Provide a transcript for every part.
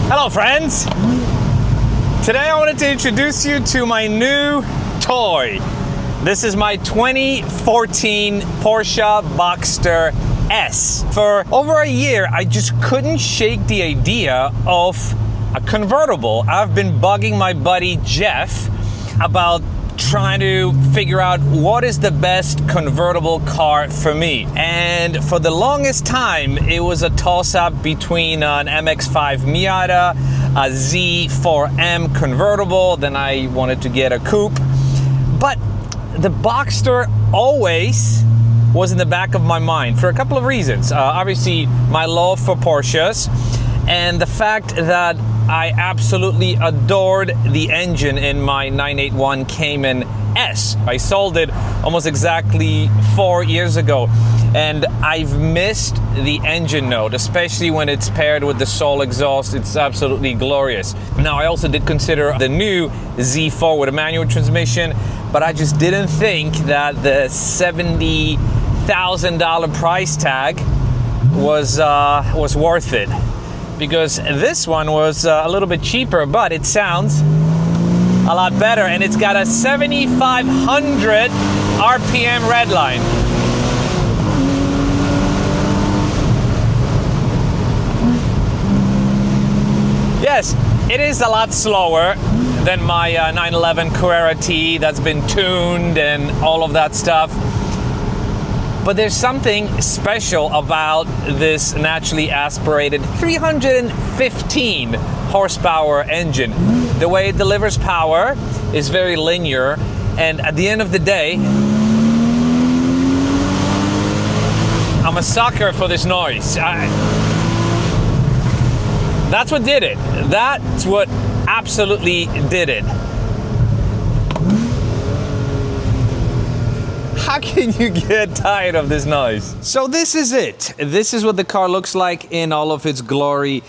Hello friends! Today I wanted to introduce you to my new toy. This is my 2014 Porsche Boxster S. For over a year, I just couldn't shake the idea of a convertible. I've been bugging my buddy Jeff about trying to figure out what is the best convertible car for me. And for the longest time, it was a toss-up between an MX-5 Miata, a Z4M convertible, then I wanted to get a coupe. But the Boxster always was in the back of my mind for a couple of reasons. Obviously, my love for Porsches and the fact that I absolutely adored the engine in my 981 Cayman S. I sold it almost exactly 4 years ago, and I've missed the engine note, especially when it's paired with the Soul exhaust. It's absolutely glorious. Now, I also did consider the new Z4 with a manual transmission, but I just didn't think that the $70,000 price tag was worth it. Because this one was a little bit cheaper, but it sounds a lot better, and it's got a 7,500 RPM redline. Yes, it is a lot slower than my 911 Carrera T that's been tuned and all of that stuff. But there's something special about this naturally aspirated 315 horsepower engine. The way it delivers power is very linear, and at the end of the day, I'm a sucker for this noise. That's what did it. That's what absolutely did it. How can you get tired of this noise? So this is it. This is what the car looks like in all of its glory.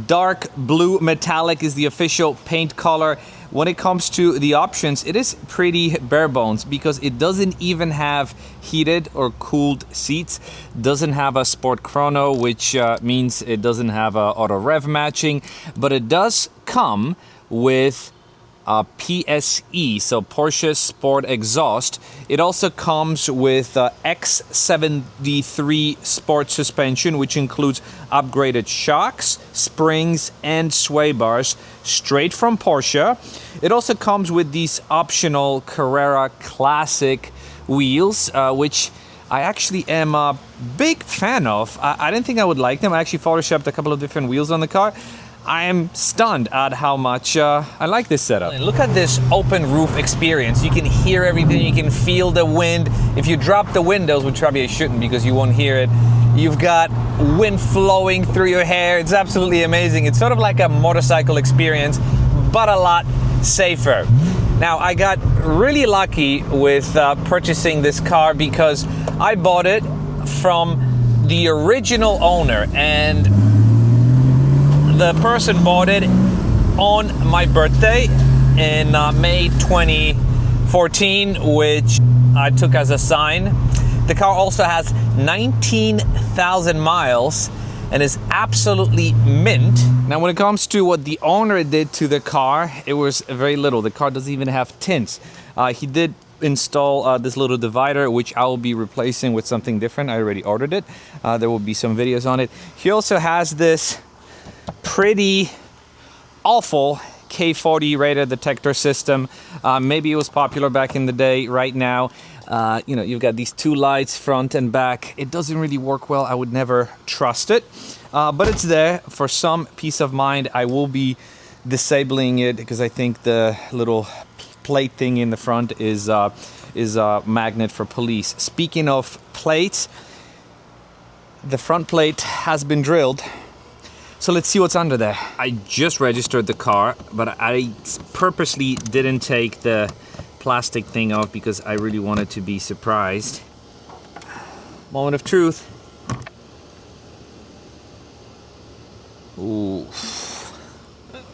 Dark blue metallic is the official paint color. When it comes to the options, it is pretty bare bones because it doesn't even have heated or cooled seats. Doesn't have a sport chrono, which means it doesn't have auto rev matching, but it does come with PSE, so Porsche Sport Exhaust. It also comes with X73 Sport suspension, which includes upgraded shocks, springs, and sway bars straight from Porsche. It also comes with these optional Carrera Classic wheels, which I actually am a big fan of. I didn't think I would like them. I actually photoshopped a couple of different wheels on the car. I am stunned at how much I like this setup. Look at this open roof experience. You can hear everything, you can feel the wind. If you drop the windows, which probably I shouldn't because you won't hear it, you've got wind flowing through your hair. It's absolutely amazing. It's sort of like a motorcycle experience, but a lot safer. Now, I got really lucky with purchasing this car because I bought it from the original owner, and the person bought it on my birthday in May 2014, which I took as a sign. The car also has 19,000 miles and is absolutely mint. Now, when it comes to what the owner did to the car, it was very little. The car doesn't even have tints. He did install this little divider, which I will be replacing with something different. I already ordered it. There will be some videos on it. He also has this pretty awful K40 radar detector system. Maybe it was popular back in the day. Right now, you know, you've got these two lights front and back. It doesn't really work well. I would never trust it, but it's there for some peace of mind. I will be disabling it because I think the little plate thing in the front is a magnet for police. Speaking of plates, the front plate has been drilled. So let's see what's under there. I just registered the car, but I purposely didn't take the plastic thing off because I really wanted to be surprised. Moment of truth. Ooh.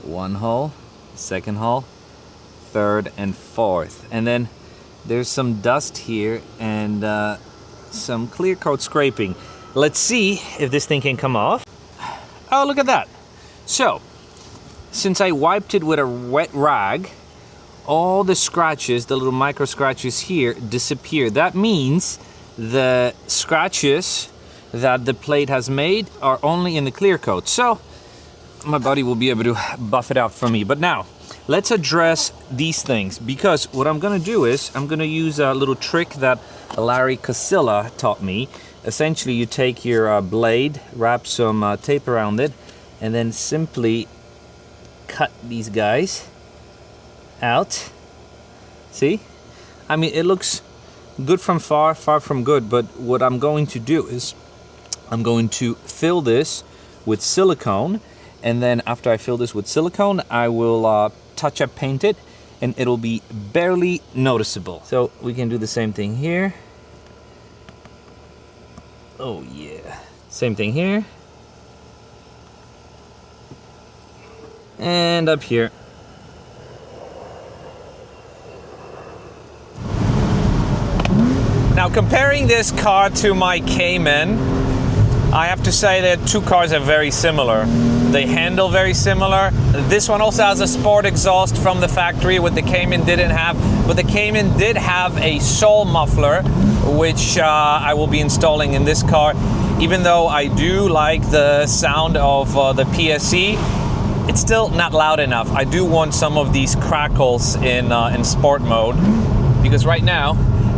One hole, second hole, third and fourth. And then there's some dust here and some clear coat scraping. Let's see if this thing can come off. Oh, look at that. So, since I wiped it with a wet rag, all the scratches, the little micro scratches here, disappear. That means the scratches that the plate has made are only in the clear coat. So my buddy will be able to buff it out for me. But now, let's address these things, because what I'm gonna do is I'm gonna use a little trick that Larry Casilla taught me. Essentially, you take your blade, wrap some tape around it, and then simply cut these guys out. See? I mean, it looks good from far, far from good, but what I'm going to do is I'm going to fill this with silicone, and then after I fill this with silicone, I will touch-up paint it, and it'll be barely noticeable. So we can do the same thing here. Oh yeah. Same thing here. And up here. Now, comparing this car to my Cayman, I have to say that two cars are very similar. They handle very similar. This one also has a sport exhaust from the factory, what the Cayman didn't have. But the Cayman did have a soul muffler, which I will be installing in this car. Even though I do like the sound of the PSE, it's still not loud enough. I do want some of these crackles in sport mode, because right now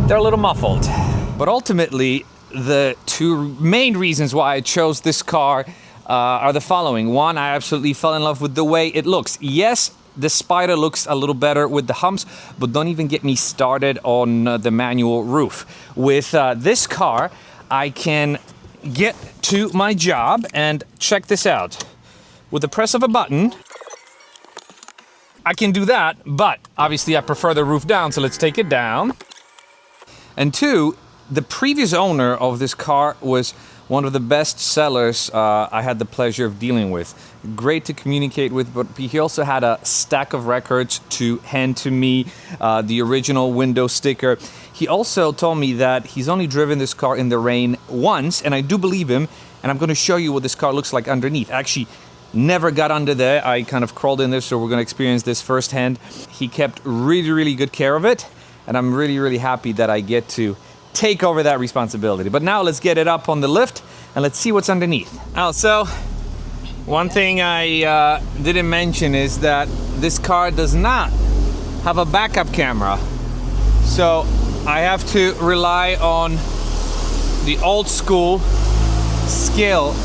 they're a little muffled. But ultimately, the two main reasons why I chose this car are the following. One, I absolutely fell in love with the way it looks. Yes, the Spider looks a little better with the humps, but don't even get me started on the manual roof. With this car, I can get to my job, and check this out. With the press of a button, I can do that, but obviously I prefer the roof down, so let's take it down. And two, the previous owner of this car was one of the best sellers I had the pleasure of dealing with. Great to communicate with, but he also had a stack of records to hand to me, the original window sticker. He also told me that he's only driven this car in the rain once, and I do believe him, and I'm going to show you what this car looks like underneath. Actually, never got under there. I kind of crawled in there, so we're going to experience this firsthand. He kept really, really good care of it, and I'm really, really happy that I get to take over that responsibility. But now let's get it up on the lift and let's see what's underneath. Oh, so one thing I didn't mention is that this car does not have a backup camera. So I have to rely on the old school skill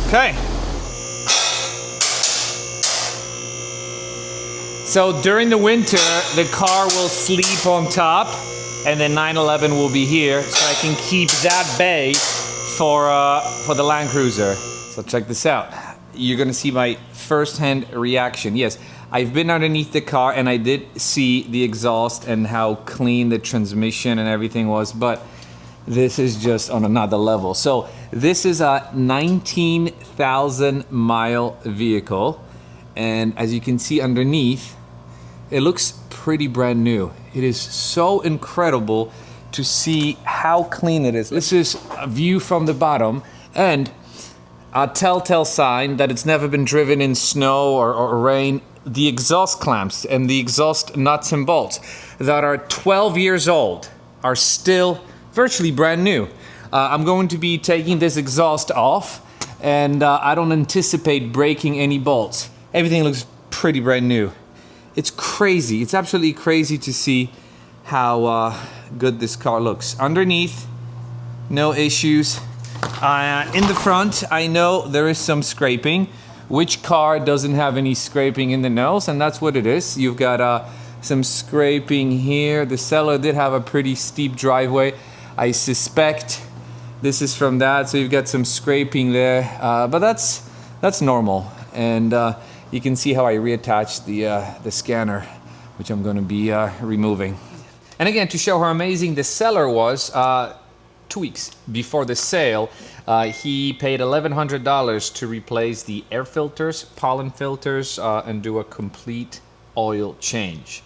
Okay. So during the winter, the car will sleep on top, and then 911 will be here, so I can keep that bay for the Land Cruiser. So check this out. You're gonna see my first-hand reaction. Yes, I've been underneath the car, and I did see the exhaust and how clean the transmission and everything was, but this is just on another level. So this is a 19,000 mile vehicle, and as you can see underneath, it looks pretty brand new. It is so incredible to see how clean it is. This is a view from the bottom, and a telltale sign that it's never been driven in snow or rain. The exhaust clamps and the exhaust nuts and bolts that are 12 years old are still virtually brand new. I'm going to be taking this exhaust off, and I don't anticipate breaking any bolts. Everything looks pretty brand new. It's crazy. It's absolutely crazy to see how good this car looks. Underneath, no issues. In the front, I know there is some scraping. Which car doesn't have any scraping in the nose? And that's what it is. You've got some scraping here. The seller did have a pretty steep driveway. I suspect this is from that, so you've got some scraping there, but that's normal. And you can see how I reattached the scanner, which I'm going to be removing. And again, to show how amazing the seller was, 2 weeks before the sale, he paid $1,100 to replace the air filters, pollen filters, and do a complete oil change.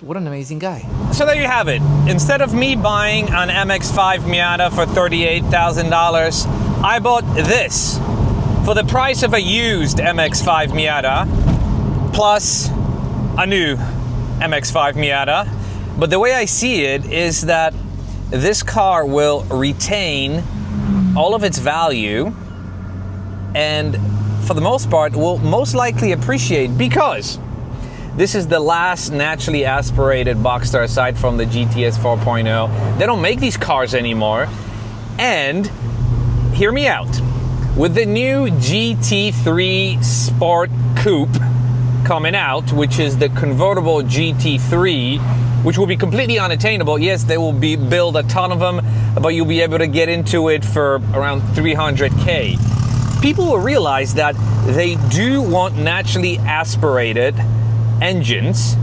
What an amazing guy. So there you have it. Instead of me buying an MX-5 Miata for $38,000, I bought this for the price of a used MX-5 Miata plus a new MX-5 Miata. But the way I see it is that this car will retain all of its value and for the most part will most likely appreciate, because this is the last naturally aspirated Boxster aside from the GTS 4.0. They don't make these cars anymore. And hear me out. With the new GT3 Sport Coupe coming out, which is the convertible GT3, which will be completely unattainable. Yes, they will build a ton of them, but you'll be able to get into it for around 300K. People will realize that they do want naturally aspirated engines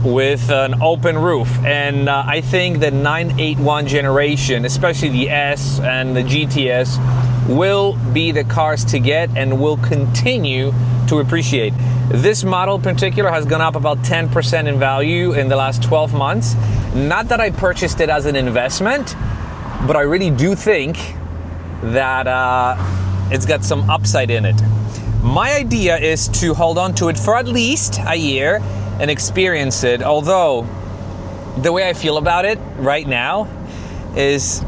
with an open roof, and I think the 981 generation, especially the S and the GTS, will be the cars to get and will continue to appreciate. This model in particular has gone up about 10% in value in the last 12 months. Not that I purchased it as an investment, but I really do think that it's got some upside in it. My idea is to hold on to it for at least a year and experience it, although the way I feel about it right now is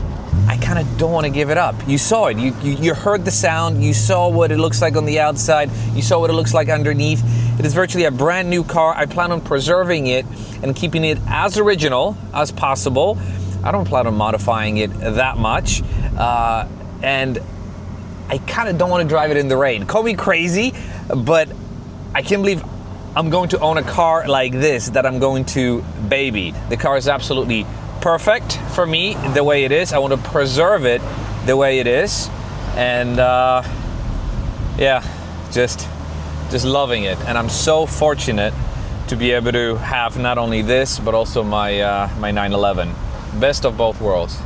I kind of don't want to give it up. You saw it, you heard the sound, you saw what it looks like on the outside, you saw what it looks like underneath. It is virtually a brand new car. I plan on preserving it and keeping it as original as possible. I don't plan on modifying it that much, and I kind of don't want to drive it in the rain. Call me crazy, but I can't believe I'm going to own a car like this that I'm going to baby. The car is absolutely perfect for me the way it is. I want to preserve it the way it is, and yeah, just loving it. And I'm so fortunate to be able to have not only this but also my my 911. Best of both worlds.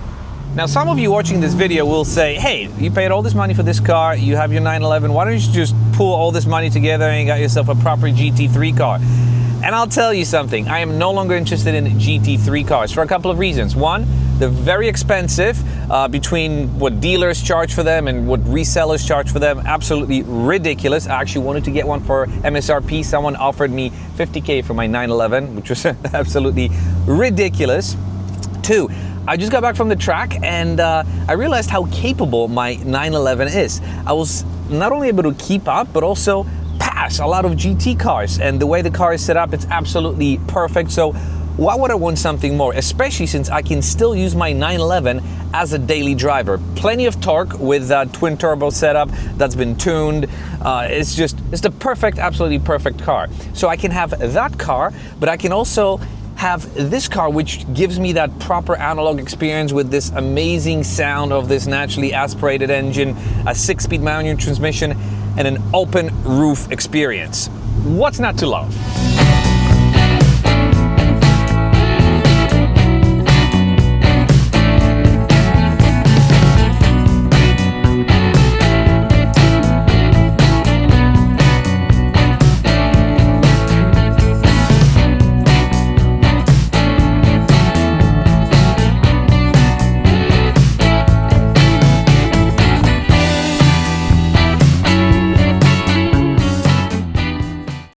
Now, some of you watching this video will say, hey, you paid all this money for this car, you have your 911, why don't you just pull all this money together and got yourself a proper GT3 car? And I'll tell you something, I am no longer interested in GT3 cars for a couple of reasons. One, they're very expensive, between what dealers charge for them and what resellers charge for them, absolutely ridiculous. I actually wanted to get one for MSRP. Someone offered me $50K for my 911, which was absolutely ridiculous. Two, I just got back from the track and I realized how capable my 911 is. I was not only able to keep up, but also pass a lot of GT cars. And the way the car is set up, it's absolutely perfect. So why would I want something more? Especially since I can still use my 911 as a daily driver. Plenty of torque with that twin turbo setup that's been tuned. It's the perfect, absolutely perfect car. So I can have that car, but I can also have this car, which gives me that proper analog experience with this amazing sound of this naturally aspirated engine, a 6-speed manual transmission, and an open roof experience. What's not to love?